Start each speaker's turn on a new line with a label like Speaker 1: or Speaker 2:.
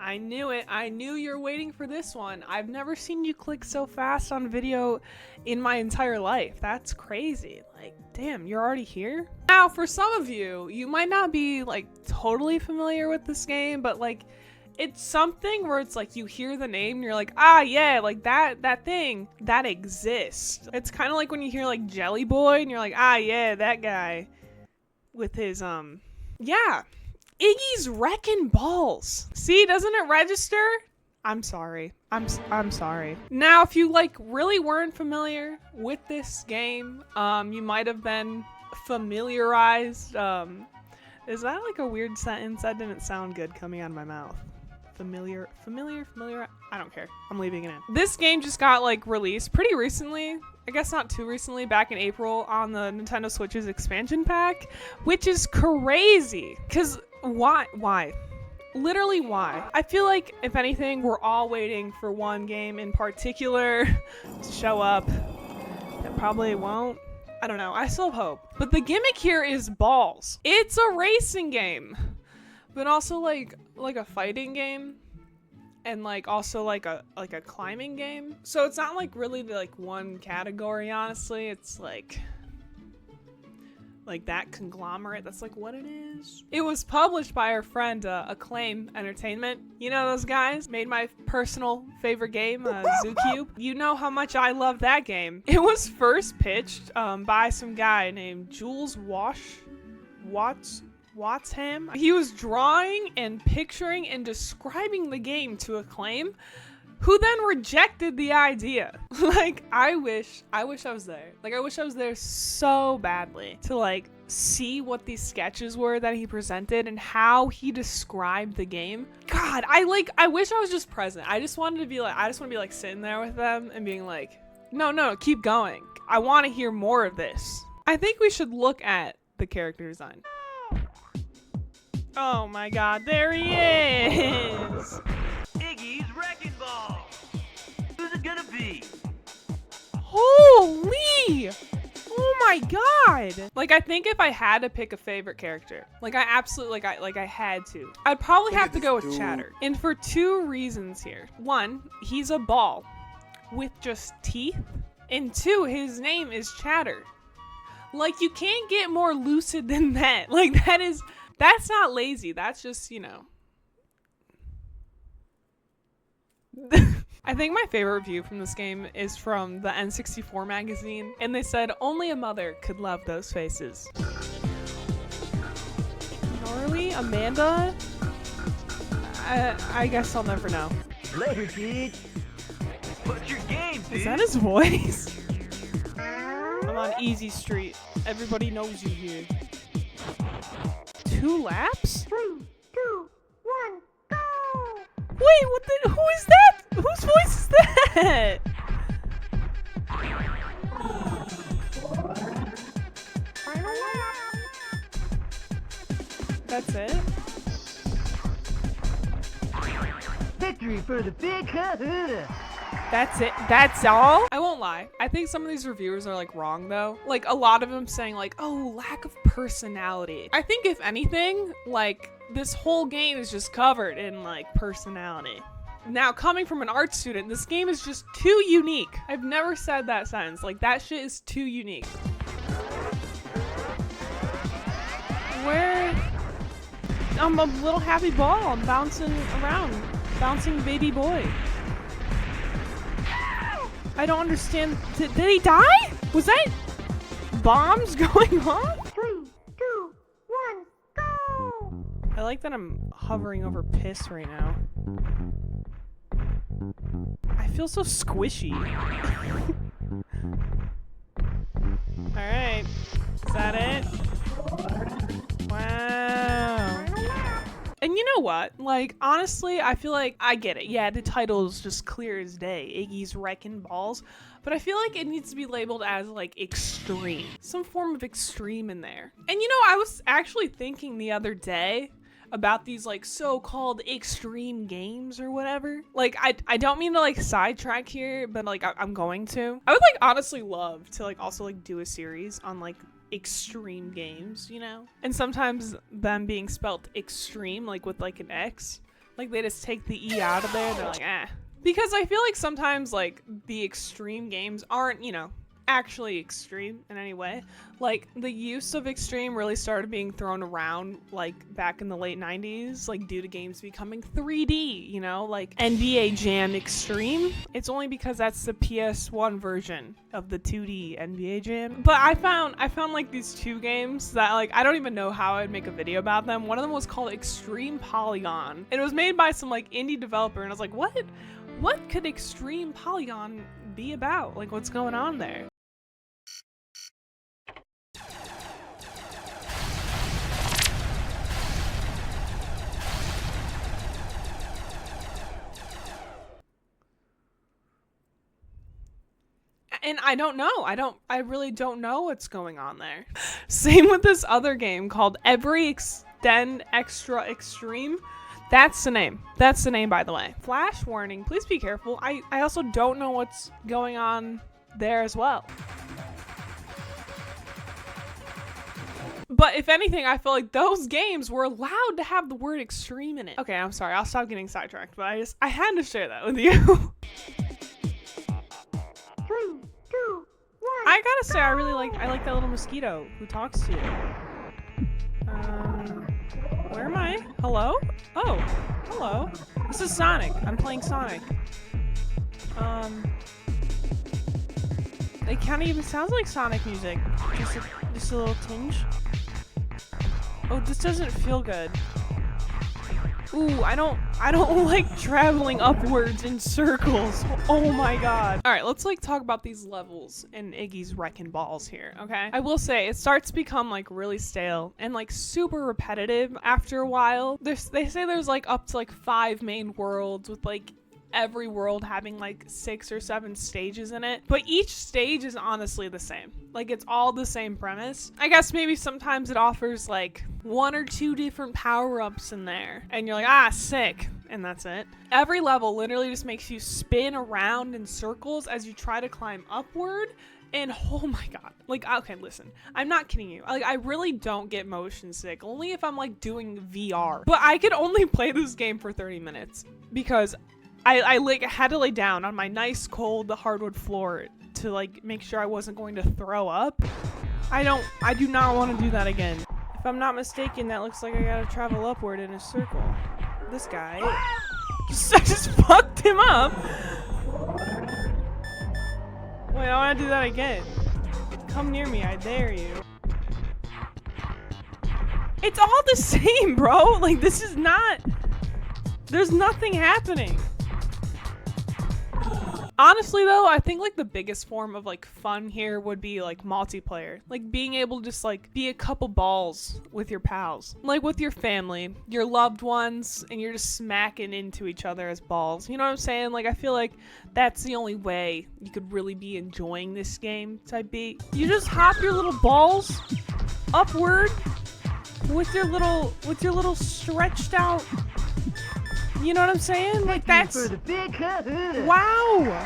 Speaker 1: I knew it. I knew you're waiting for this one. I've never seen you click so fast on video in my entire life. That's crazy. Like, damn, you're already here? Now, for some of you, you might not be like totally familiar with this game, but like it's something where it's like you hear the name and you're like, ah, yeah, like that thing that exists. It's kind of like when you hear like Jelly Boy and you're like, ah, yeah, that guy with his yeah, Iggy's Reckin balls. See, doesn't it register? I'm sorry. I'm sorry. Now, if you like really weren't familiar with this game, you might have been familiarized. Is that like a weird sentence? That didn't sound good coming out of my mouth. Familiar. I don't care. I'm leaving it in. This game just got like released pretty recently. I guess not too recently, back in April on the Nintendo Switch's expansion pack, which is crazy. Cause why? Literally why? I feel like if anything, we're all waiting for one game in particular to show up. That probably won't. I don't know. I still have hope. But the gimmick here is balls. It's a racing game, but also like a fighting game, and like also like a climbing game. So it's not like really like one category, honestly. It's like that conglomerate. That's like what it is. It was published by our friend Acclaim Entertainment. You know those guys? Made my personal favorite game, Zoocube. You know how much I love that game. It was first pitched by some guy named Jules Watsham. He was drawing and picturing and describing the game to Acclaim, who then rejected the idea. Like, I wish I was there. Like, I wish I was there so badly to like see what these sketches were that he presented and how he described the game. God, I wish I was just present. I just want to be like sitting there with them and being like, no, keep going. I want to hear more of this. I think we should look at the character design. Oh my god, there he is!
Speaker 2: Iggy's Reckin Ball! Who's it gonna be?
Speaker 1: Holy! Oh my god! Like, I think if I had to pick a favorite character, like I absolutely, I had to, I'd probably have to go with Chatter. And for two reasons here. One, he's a ball with just teeth. And two, his name is Chatter. Like, you can't get more lucid than that. Like, that's not lazy. That's just, you know. I think my favorite review from this game is from the N64 magazine, and they said only a mother could love those faces. Gnarly? Amanda? I guess I'll never know.
Speaker 2: Later, kid. What's your game, dude?
Speaker 1: Is that his voice? I'm on Easy Street. Everybody knows you here. 2 laps?
Speaker 3: 3, 2, 1, go!
Speaker 1: Wait, who is that? Whose voice is that?
Speaker 3: Final lap.
Speaker 1: That's it?
Speaker 2: Victory for the big Kahuna!
Speaker 1: That's it? That's all? I won't lie. I think some of these reviewers are like wrong though. Like a lot of them saying like, oh, lack of personality. I think if anything, like this whole game is just covered in like personality. Now, coming from an art student, this game is just too unique. I've never said that sentence. Like, that shit is too unique. Where? I'm a little happy ball. I'm bouncing around. Bouncing baby boy. I don't understand. Did he die? Was that bombs going off?
Speaker 3: 3, 2, 1, go!
Speaker 1: I like that I'm hovering over piss right now. I feel so squishy. Alright. Is that it? Wow. And you know what? Like, honestly, I feel like I get it. Yeah, the title is just clear as day. Iggy's Reckin balls. But I feel like it needs to be labeled as, like, extreme. Some form of extreme in there. And you know, I was actually thinking the other day about these like so-called extreme games or whatever. Like, I don't mean to like sidetrack here, but like I'm going to. I would like honestly love to like also like do a series on like extreme games, you know? And sometimes them being spelt extreme like with like an X Like they just take the E out of there and they're like, eh. Because I feel like sometimes like the extreme games aren't, you know, actually extreme in any way. Like the use of extreme really started being thrown around like back in the late 90s, like due to games becoming 3D, you know, like NBA Jam Extreme. It's only because that's the PS1 version of the 2D NBA Jam. But I found like these two games that like I don't even know how I'd make a video about them. One of them was called Extreme Polygon. It was made by some like indie developer and I was like, what could Extreme Polygon be about? Like what's going on there? And I don't know. I really don't know what's going on there. Same with this other game called Every Extend Extra Extreme. That's the name. That's the name, by the way. Flash warning, please be careful. I also don't know what's going on there as well. But if anything, I feel like those games were allowed to have the word extreme in it. Okay, I'm sorry. I'll stop getting sidetracked, but I had to share that with you.
Speaker 3: 3, 2, 1.
Speaker 1: I gotta say, I like that little mosquito who talks to you. Where am I? Hello? Oh, hello. This is Sonic. I'm playing Sonic. It kind of even sounds like Sonic music. Just a little tinge. Oh, this doesn't feel good. Ooh, I don't like traveling upwards in circles. Oh my god. All right, let's like talk about these levels in Iggy's Reckin Balls here, okay? I will say it starts to become like really stale and like super repetitive after a while. They say there's like up to like 5 main worlds with like every world having like 6 or 7 stages in it, but each stage is honestly the same. Like it's all the same premise. I guess maybe sometimes it offers like 1 or 2 different power-ups in there and you're like, ah, sick, and that's it. Every level literally just makes you spin around in circles as you try to climb upward. And oh my god, like, okay, listen, I'm not kidding you. Like, I really don't get motion sick, only if I'm like doing VR. But I could only play this game for 30 minutes because I like had to lay down on my nice cold hardwood floor to like make sure I wasn't going to throw up. I do not want to do that again. If I'm not mistaken, that looks like I gotta travel upward in a circle. This guy, I just fucked him up. Wait, I want to do that again. Come near me, I dare you. It's all the same, bro. Like this is not, there's nothing happening. Honestly though, I think like the biggest form of like fun here would be like multiplayer. Like being able to just like be a couple balls with your pals. Like with your family, your loved ones, and you're just smacking into each other as balls. You know what I'm saying? Like I feel like that's the only way you could really be enjoying this game type beat. You just hop your little balls upward with your little stretched out. You know what I'm saying? Like that's, wow.